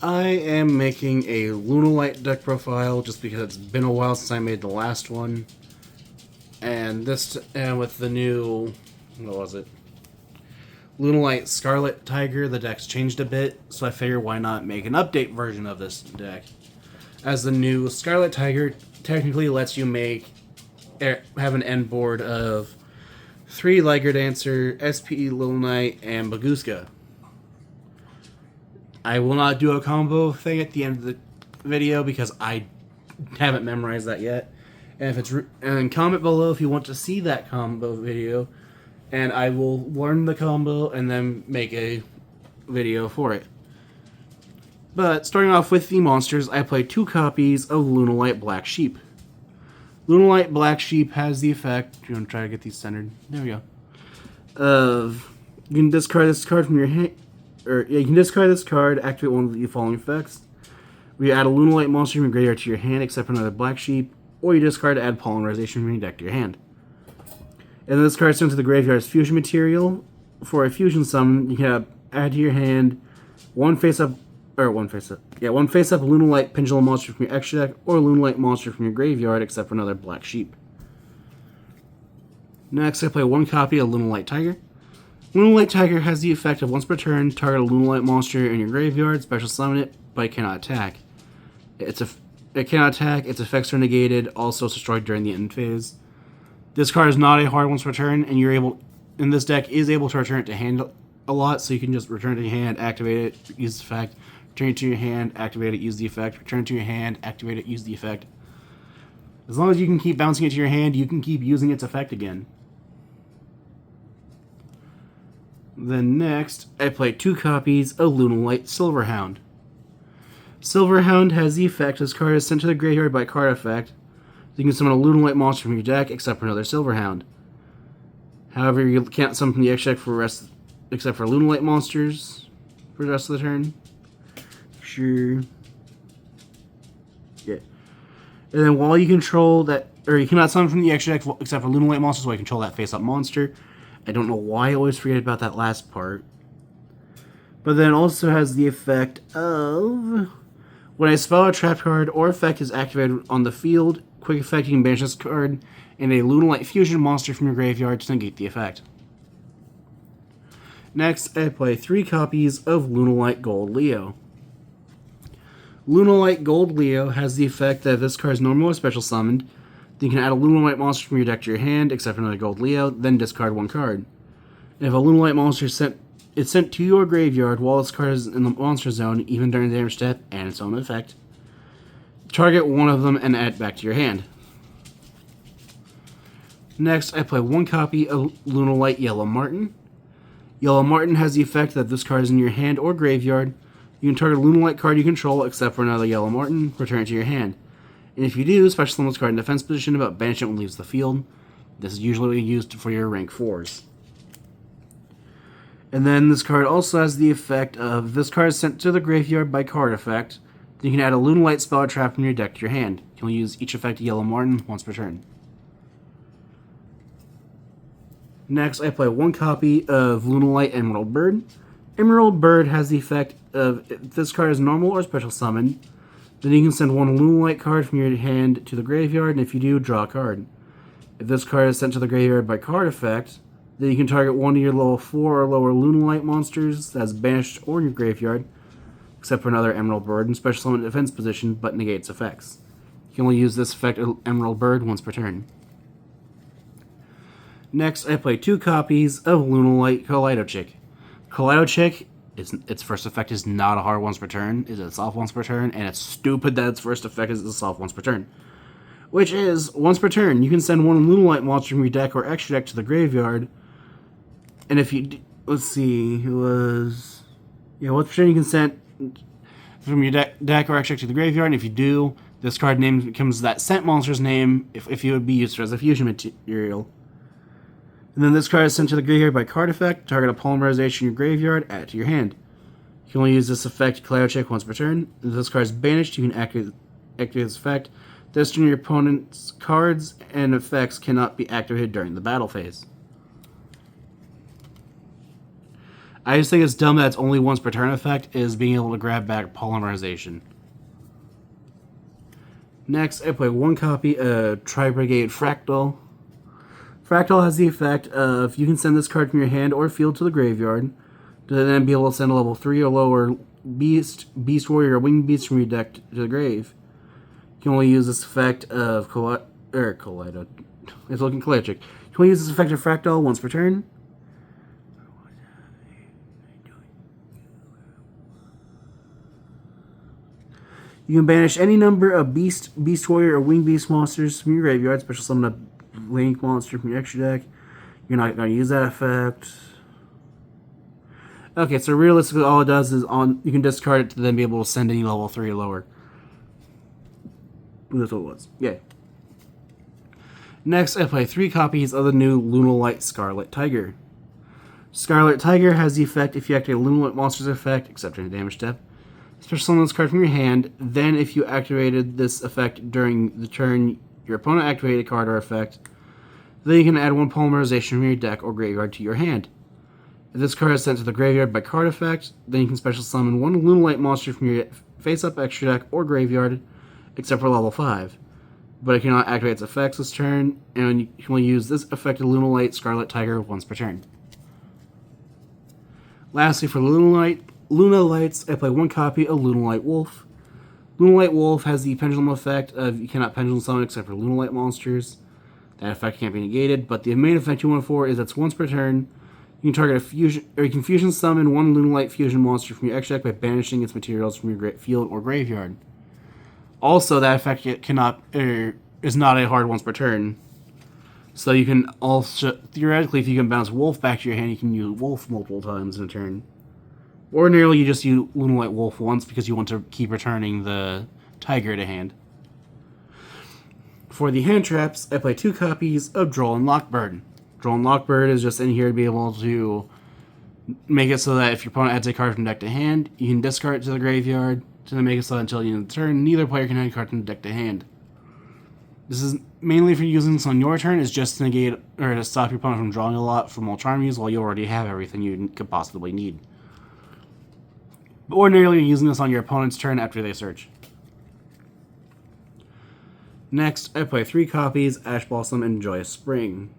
I am making a Lunalight deck profile just because it's been a while since I made the last one. And with the new, what was it? Lunalight Scarlet Tiger, the deck's changed a bit, so I figured why not make an update version of this deck. As the new Scarlet Tiger technically lets you have an end board of 3 Liger Dancer, SP Lunalight, and Baguska. I will not do a combo thing at the end of the video because I haven't memorized that yet. And comment below if you want to see that combo video, and I will learn the combo and then make a video for it. But starting off with the monsters, I play 2 copies of Lunalight Black Sheep. Lunalight Black Sheep has the effect. You want to try to get these centered? There we go. You can discard this card from your hand. You can discard this card, activate one of the following effects. You add a Lunalight monster from your graveyard to your hand, except for another Black Sheep, or you discard to add Polymerization from your deck to your hand. And then this card is sent to the graveyard as fusion material. For a fusion summon, you can add to your hand one face-up Lunalight Pendulum monster from your extra deck, or a Lunalight monster from your graveyard, except for another Black Sheep. Next, I play 1 copy of Lunalight Tiger. Lunalight Tiger has the effect of once per turn, target a Lunalight monster in your graveyard, special summon it, but it cannot attack. It cannot attack, its effects are negated, also destroyed during the end phase. This card is not a hard once per turn, and this deck is able to return it to hand a lot, so you can just return it to your hand, activate it, use the effect, return it to your hand, activate it, use the effect, return it to your hand, activate it, use the effect. As long as you can keep bouncing it to your hand, you can keep using its effect again. Then next, I play 2 copies of Lunalight Silverhound. Silverhound has the effect, this card is sent to the graveyard by card effect. You can summon a Lunalight monster from your deck, except for another Silverhound. However, you can't summon from the extra deck except for Lunalight monsters for the rest of the turn. Sure. Yeah. And then while you control that, or you cannot summon from the extra deck except for Lunalight monsters while you control that face-up monster. I don't know why I always forget about that last part. But then it also has the effect of when a spell or trap card or effect is activated on the field, quick effect, you can banish this card and a Lunalight fusion monster from your graveyard to negate the effect. Next, I play 3 copies of Lunalight Gold Leo. Lunalight Gold Leo has the effect that if this card is normal or special summoned, you can add a Lunalight monster from your deck to your hand, except for another Gold Leo, then discard 1 card. And if a Lunalight monster is sent to your graveyard while this card is in the monster zone, even during the damage step and its own effect, target one of them and add it back to your hand. Next, I play 1 copy of Lunalight Yellow Marten. Yellow Marten has the effect that if this card is in your hand or graveyard, you can target a Lunalight card you control, except for another Yellow Marten, return it to your hand. And if you do, special summon this card in defense position, but banish it when it leaves the field. This is usually used for your rank 4s. And then this card also has the effect of, if this card is sent to the graveyard by card effect, you can add a Lunalight spell or trap from your deck to your hand. You can only use each effect of Yellow Marten once per turn. Next, I play 1 copy of Lunalight Emerald Bird. Emerald Bird has the effect of, if this card is normal or special summoned, then you can send 1 Lunalight card from your hand to the graveyard, and if you do, draw a card. If this card is sent to the graveyard by card effect, then you can target one of your level 4 or lower Lunalight monsters that's banished or in your graveyard, except for another Emerald Bird, and special summon defense position, but negates effects. You can only use this effect of Emerald Bird once per turn. Next, I play 2 copies of Lunalight Kaleido Chick. Kaleido Chick, its first effect is not a hard once per turn, it's a soft once per turn, and it's stupid that its first effect is a soft once per turn. Which is, once per turn, you can send 1 Lunalight monster from your deck or extra deck to the graveyard, and if you, let's see, it was, once per turn you can send from your deck or extra deck to the graveyard, and if you do, this card name becomes that sent monster's name if you would be used as a fusion material. And then this card is sent to the graveyard by card effect, target a Polymerization in your graveyard, add it to your hand. You can only use this effect, Kaleido Chick, once per turn. If this card is banished, you can activate this effect. This turn, your opponent's cards and effects cannot be activated during the battle phase. I just think it's dumb that it's only once per turn effect is being able to grab back polymerization. Next, I play one copy of Tri-Brigade Fractal. Fractal has the effect of you can send this card from your hand or field to the graveyard to then be able to send a level 3 or lower Beast Warrior, or Winged Beast from your deck to the grave. You can only use this effect of Kaleido. It's looking Kaleido. You can only use this effect of Fractal once per turn. You can banish any number of Beast Warrior, or Winged Beast monsters from your graveyard. Special summon a Link monster from your extra deck. You're not going to use that effect. Okay, so realistically, all it does is you can discard it to then be able to send any level 3 or lower. That's what it was. Yeah. Next, I play 3 copies of the new Lunalight Scarlet Tiger. Scarlet Tiger has the effect if you activate a Lunalight monster's effect, except during the damage step. Special summon this card from your hand. Then, if you activated this effect during the turn your opponent activated a card or effect, then you can add 1 polymerization from your deck or graveyard to your hand. If this card is sent to the graveyard by card effect, then you can special summon 1 Lunalight monster from your face-up extra deck or graveyard, except for level 5. But it cannot activate its effects this turn, and you can only use this effect of Lunalight Scarlet Tiger once per turn. Lastly, for Lunalights, I play 1 copy of Lunalight Wolf. Lunalight Wolf has the pendulum effect of you cannot pendulum summon except for Lunalight monsters. That effect can't be negated, but the main effect you want it for is that's once per turn. You can target a fusion, or you can fusion summon 1 Lunalight fusion monster from your extra deck by banishing its materials from your field or graveyard. Also, that effect is not a hard once per turn. So you can also, theoretically, if you can bounce Wolf back to your hand, you can use Wolf multiple times in a turn. Ordinarily, you just use Lunalight Wolf once because you want to keep returning the Tiger to hand. For the hand traps, I play 2 copies of Droll and Lockbird. Droll and Lockbird is just in here to be able to make it so that if your opponent adds a card from deck to hand, you can discard it to the graveyard to then make it so that until the end of the turn, neither player can add a card from deck to hand. This is mainly for using this on your turn, is just to negate or to stop your opponent from drawing a lot from Ultramarines while you already have everything you could possibly need. But ordinarily, you're using this on your opponent's turn after they search. Next, I play 3 copies, Ash Blossom and Joyous Spring.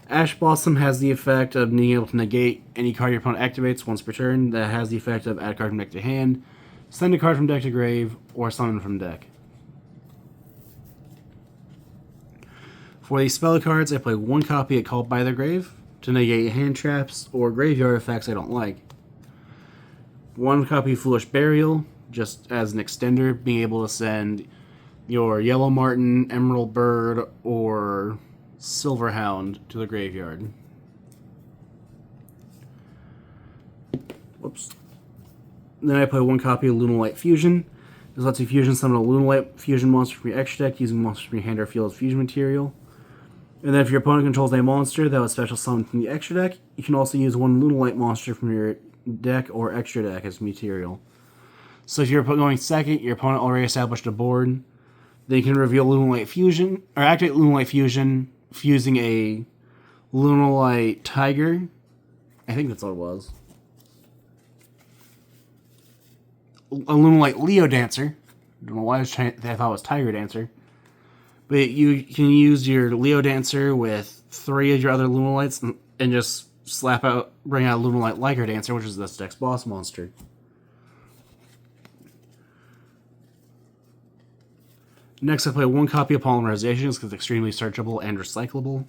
Ash Blossom has the effect of being able to negate any card your opponent activates once per turn. That has the effect of add a card from deck to hand, send a card from deck to grave, or summon from deck. For the spell cards, I play 1 copy of Called by the Grave to negate hand traps or graveyard effects I don't like. 1 copy of Foolish Burial, just as an extender, being able to send your Yellow Marten, Emerald Bird, or Silverhound to the graveyard. Whoops. Then I play 1 copy of Lunalight Fusion. This lets you fusion summon a Lunalight Fusion monster from your extra deck using monsters from your hand or field as fusion material. And then if your opponent controls a monster that was special summoned from the extra deck, you can also use 1 Lunalight monster from your deck or extra deck as material. So if you're going second, your opponent already established a board, then you can reveal Lunalight Fusion, or activate Lunalight Fusion, fusing a Lunalight Tiger. I think that's what it was. A Lunalight Leo Dancer. I don't know why I thought it was Tiger Dancer. But you can use your Leo Dancer with 3 of your other Lunalights and just bring out Lunalight Liger Dancer, which is this deck's boss monster. Next, I play 1 copy of Polymerization because it's extremely searchable and recyclable.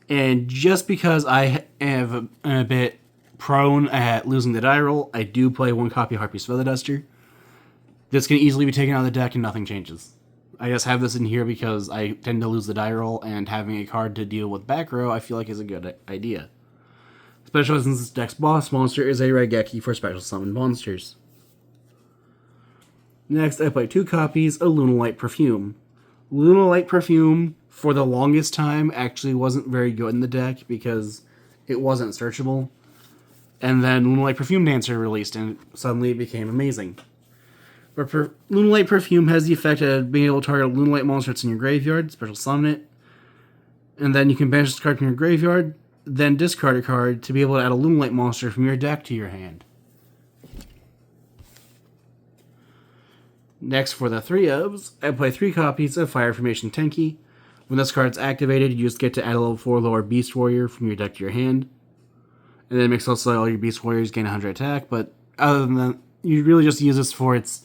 And just because I am a bit prone at losing the die roll, I do play 1 copy of Harpy's Feather Duster. This can easily be taken out of the deck and nothing changes. I just have this in here because I tend to lose the die roll, and having a card to deal with back row I feel like is a good idea. Especially since this deck's boss monster is a Raigeki for special summon monsters. Next, I play 2 copies of Lunalight Perfume. Lunalight Perfume, for the longest time, actually wasn't very good in the deck because it wasn't searchable. And then Lunalight Perfume Dancer released, and suddenly it became amazing. But Lunalight Perfume has the effect of being able to target a Lunalight monster that's in your graveyard, special summon it. And then you can banish this card from your graveyard, then discard a card to be able to add a Lunalight monster from your deck to your hand. Next, for the 3-ofs, I play 3 copies of Fire Formation Tenki. When this card is activated, you just get to add a level 4 lower Beast Warrior from your deck to your hand. And then it makes also all your Beast Warriors gain 100 attack, but other than that, you really just use this for its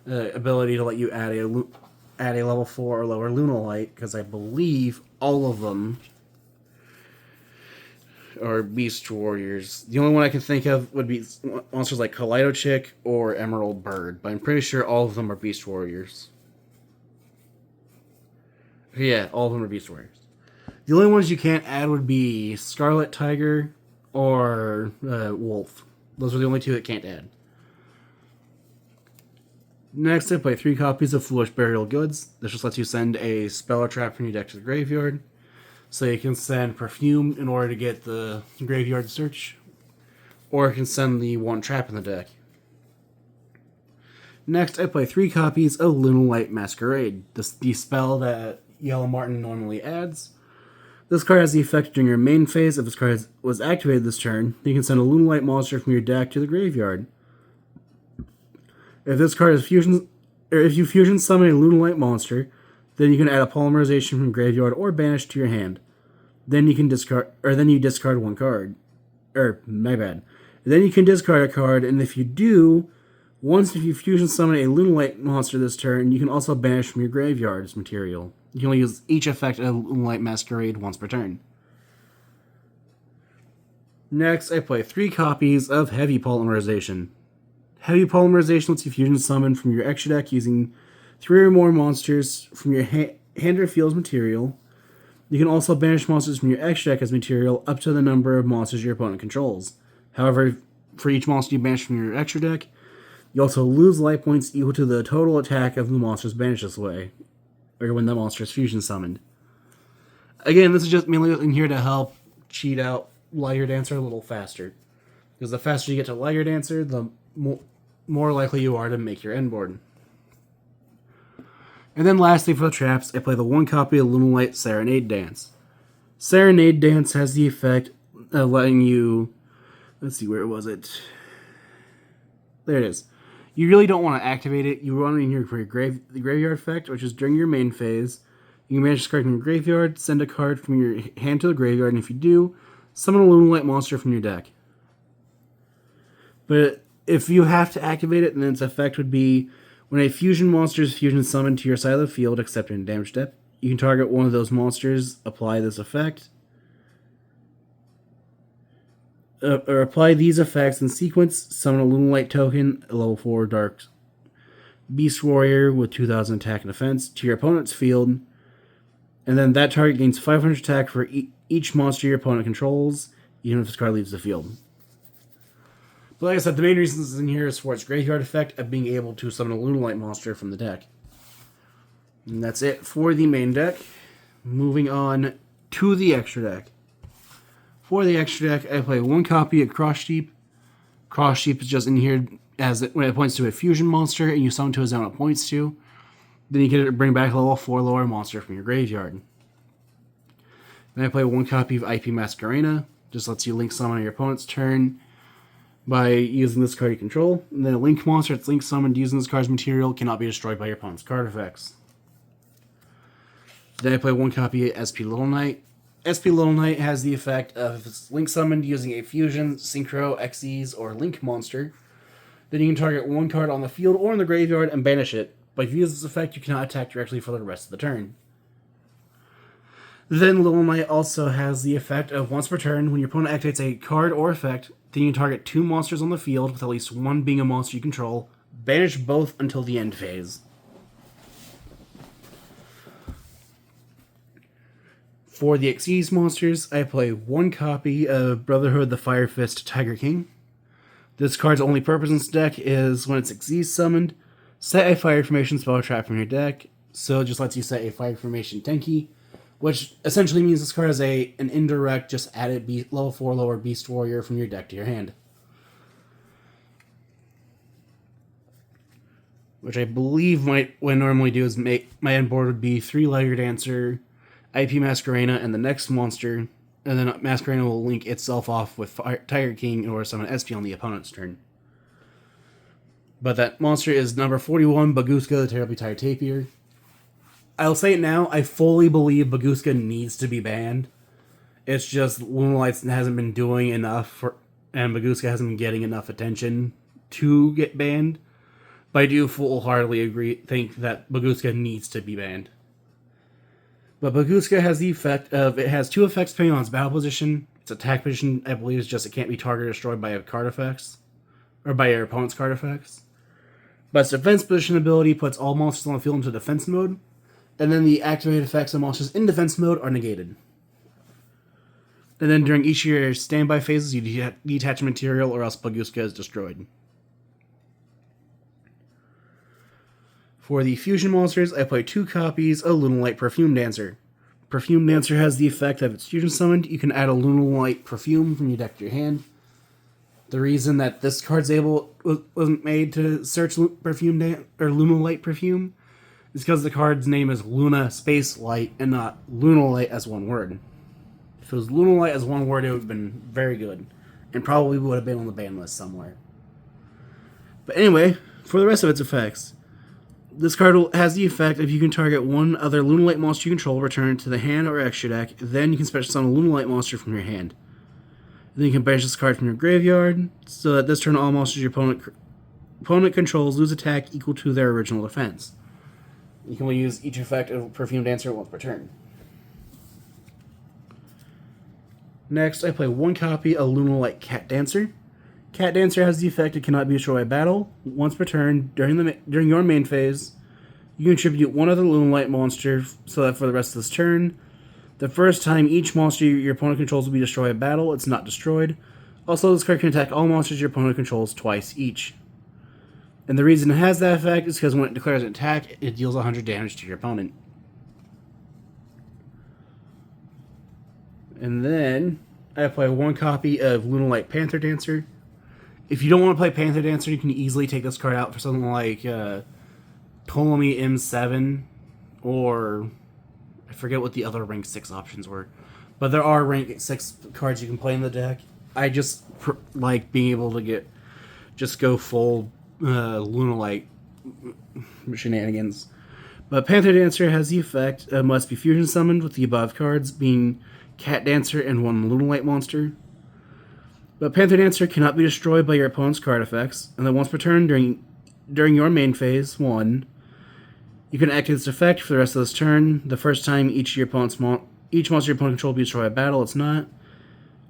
ability to let you add a level 4 or lower Lunalight, because I believe all of them are Beast Warriors. The only one I can think of would be monsters like Kaleido Chick or Emerald Bird, but I'm pretty sure all of them are Beast Warriors. Yeah, all of them are Beast Warriors. The only ones you can't add would be Scarlet Tiger or Wolf. Those are the only 2 that can't add. Next, I play 3 copies of Foolish Burial Goods. This just lets you send a spell or trap from your deck to the graveyard. So you can send Perfume in order to get the graveyard search, or you can send the 1 trap in the deck. Next, I play 3 copies of Lunalight Masquerade, the spell that Yellow Martin normally adds. This card has the effect during your main phase. If this card was activated this turn, you can send a Lunalight monster from your deck to the graveyard. If this card is fusion, or if you fusion summon a Lunalight monster, then you can add a polymerization from graveyard or banish to your hand. Then you can discard, or then you discard 1 card. My bad. Then you can discard a card, and if you do, once if you fusion summon a Lunalight monster this turn, you can also banish from your graveyard as material. You can only use each effect of Lunalight Masquerade once per turn. Next, I play 3 copies of Heavy Polymerization. Heavy Polymerization lets you fusion summon from your extra deck using 3 or more monsters from your hand or field as material. You can also banish monsters from your extra deck as material up to the number of monsters your opponent controls. However, for each monster you banish from your extra deck, you also lose life points equal to the total attack of the monsters banished this way, or when the monster is fusion summoned. Again, this is just mainly in here to help cheat out Liar Dancer a little faster. Because the faster you get to Liar Dancer, the more likely you are to make your end board. And then lastly, for the traps, I play the 1 copy of Lunalight Serenade Dance. Serenade Dance has the effect of letting you... Let's see, where was it? There it is. You really don't want to activate it. You want it in here for your the graveyard effect, which is during your main phase. You can manage this card from your graveyard, send a card from your hand to the graveyard, and if you do, summon a Lunalight monster from your deck. But if you have to activate it, then its effect would be when a fusion monster is fusion summoned to your side of the field, except in damage step, you can target one of those monsters, apply this effect, or apply these effects in sequence, summon a Lunalight token, a level 4 Dark Beast Warrior with 2000 attack and defense to your opponent's field, and then that target gains 500 attack for each monster your opponent controls, even if this card leaves the field. But like I said, the main reason this is in here is for its graveyard effect of being able to summon a Lunalight monster from the deck. And that's it for the main deck. Moving on to the extra deck. For the extra deck, I play 1 copy of Cross Sheep. Cross Sheep is just in here when it points to a fusion monster and you summon to a zone it points to. Then you can bring back a level 4 lower monster from your graveyard. Then I play 1 copy of IP Masquerena. Just lets you link summon on your opponent's turn by using this card you control. And then a link monster that's link summoned using this card's material cannot be destroyed by your opponent's card effects. Then I play 1 copy of SP Little Knight. SP Little Knight has the effect of if it's link summoned using a fusion, synchro, Xyz, or link monster, then you can target 1 card on the field or in the graveyard and banish it. But if you use this effect, you cannot attack directly for the rest of the turn. Then Little Knight also has the effect of once per turn, when your opponent activates a card or effect, then you can target 2 monsters on the field, with at least 1 being a monster you control, banish both until the end phase. For the Xyz monsters, I play 1 copy of Brotherhood the Fire Fist Tiger King. This card's only purpose in this deck is when it's Xyz summoned, set a Fire Formation spell trap from your deck, so it just lets you set a Fire Formation Tenki, which essentially means this card has an indirect, just added level 4 lower Beast Warrior from your deck to your hand. Which I believe what I normally do is make my end board would be 3 Liar Dancer, IP Masquerena and the next monster, and then Masquerena will link itself off with Tiger King in order to summon SP on the opponent's turn. But that monster is number 41, Baguska, the Terribly Tired Tapir. I'll say it now, I fully believe Baguska needs to be banned. It's just Lunalight hasn't been doing enough, and Baguska hasn't been getting enough attention to get banned. But I do full-heartedly think that Baguska needs to be banned. But Baguska has the effect of, it has two effects depending on its battle position. Its attack position, I believe, is just it can't be targeted or destroyed by card effects, or by your opponent's card effects. But its defense position ability puts all monsters on the field into defense mode, and then the activated effects of monsters in defense mode are negated. And then during each of your standby phases, you detach material or else Baguska is destroyed. For the fusion monsters, I play 2 copies of Lunalight Perfume Dancer. Perfume Dancer has the effect of its fusion summoned. You can add a Lunalight perfume from your deck to your hand. The reason that this card's wasn't made to search Lunalight perfume is because the card's name is Luna Space Light and not Lunalight as one word. If it was Lunalight as one word, it would have been very good, and probably would have been on the ban list somewhere. But anyway, for the rest of its effects, this card has the effect if you can target one other Lunalight monster you control, return it to the hand or extra deck, then you can special summon a Lunalight monster from your hand. Then you can banish this card from your graveyard, so that this turn all monsters your opponent controls lose attack equal to their original defense. You can only use each effect of Perfume Dancer once per turn. Next, I play 1 copy of Lunalight Cat Dancer. Cat Dancer has the effect it cannot be destroyed by battle. Once per turn, during your main phase, you contribute 1 other Lunalight monster, so that for the rest of this turn, the first time each monster your opponent controls will be destroyed by battle, it's not destroyed. Also, this card can attack all monsters your opponent controls twice each. And the reason it has that effect is because when it declares an attack, it deals 100 damage to your opponent. And then, I play 1 copy of Lunalight Panther Dancer. If you don't want to play Panther Dancer, you can easily take this card out for something like Ptolemy M7, or I forget what the other rank 6 options were. But there are rank 6 cards you can play in the deck. I just like being able to just go full Lunalight shenanigans. But Panther Dancer has the effect must be fusion summoned with the above cards being Cat Dancer and 1 Lunalight monster. But Panther Dancer cannot be destroyed by your opponent's card effects, and then once per turn during your main phase 1, you can activate this effect for the rest of this turn. The first time each monster your opponent controls will be destroyed by battle, it's not.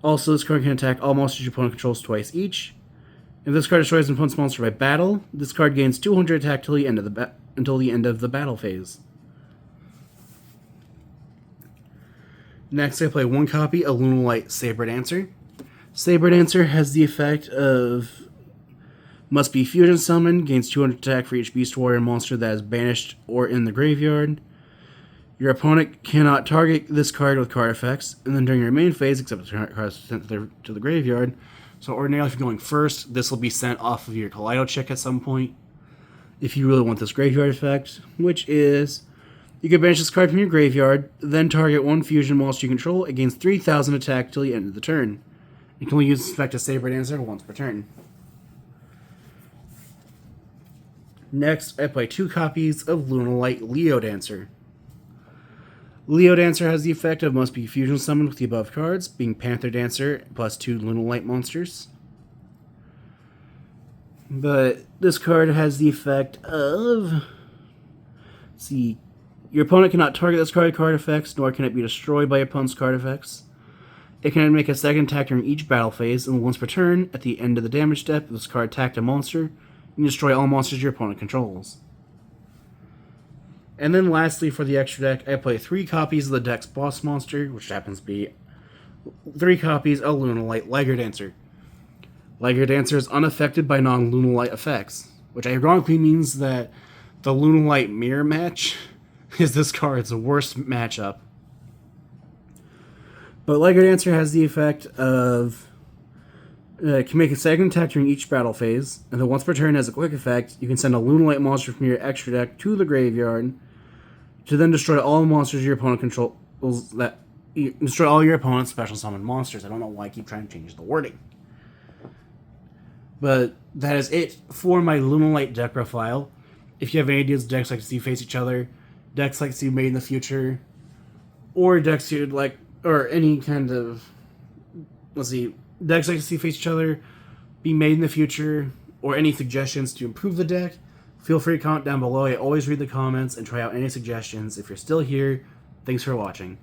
Also, this card can attack all monsters your opponent controls twice each. If this card destroys an opponent's monster by battle, this card gains 200 attack until the end of the battle phase. Next, I play 1 copy of Lunalight Saber Dancer. Saber Dancer has the effect of must be fusion summoned, gains 200 attack for each Beast Warrior monster that is banished or in the graveyard. Your opponent cannot target this card with card effects, and then during your main phase, except the card is sent to the graveyard. So ordinarily, if you're going first, this will be sent off of your Kaleido check at some point. If you really want this graveyard effect, which is you can banish this card from your graveyard, then target 1 fusion monster you control. It gains 3,000 attack till the end of the turn. You can only use this effect as Saber Dancer once per turn. Next, I play 2 copies of Lunalight Leo Dancer. Leo Dancer has the effect of must be fusion summoned with the above cards, being Panther Dancer plus 2 Lunalight monsters. But this card has the effect of, your opponent cannot target this card with card effects, nor can it be destroyed by your opponent's card effects. It can make a second attack during each battle phase, and once per turn, at the end of the damage step, if this card attacked a monster, you can destroy all monsters your opponent controls. And then lastly, for the extra deck, I play 3 copies of the deck's boss monster, which happens to be 3 copies of Lunalight Liger Dancer. Liger Dancer is unaffected by non-Lunalight effects, which ironically means that the Lunalight Mirror match is this card's worst matchup. But Liger Dancer has the effect of can make a second attack during each battle phase, and then once per turn as a quick effect, you can send a Lunalight monster from your extra deck to the graveyard to then destroy all monsters your opponent that you destroy all your opponent's special summon monsters. I don't know why I keep trying to change the wording. But that is it for my Lunalight deck profile. If you have any ideas, decks like to see face each other, decks like to see made in the future, or decks you'd like, or any kind of, decks like to see face each other, be made in the future, or any suggestions to improve the deck, feel free to comment down below. I always read the comments and try out any suggestions. If you're still here, thanks for watching.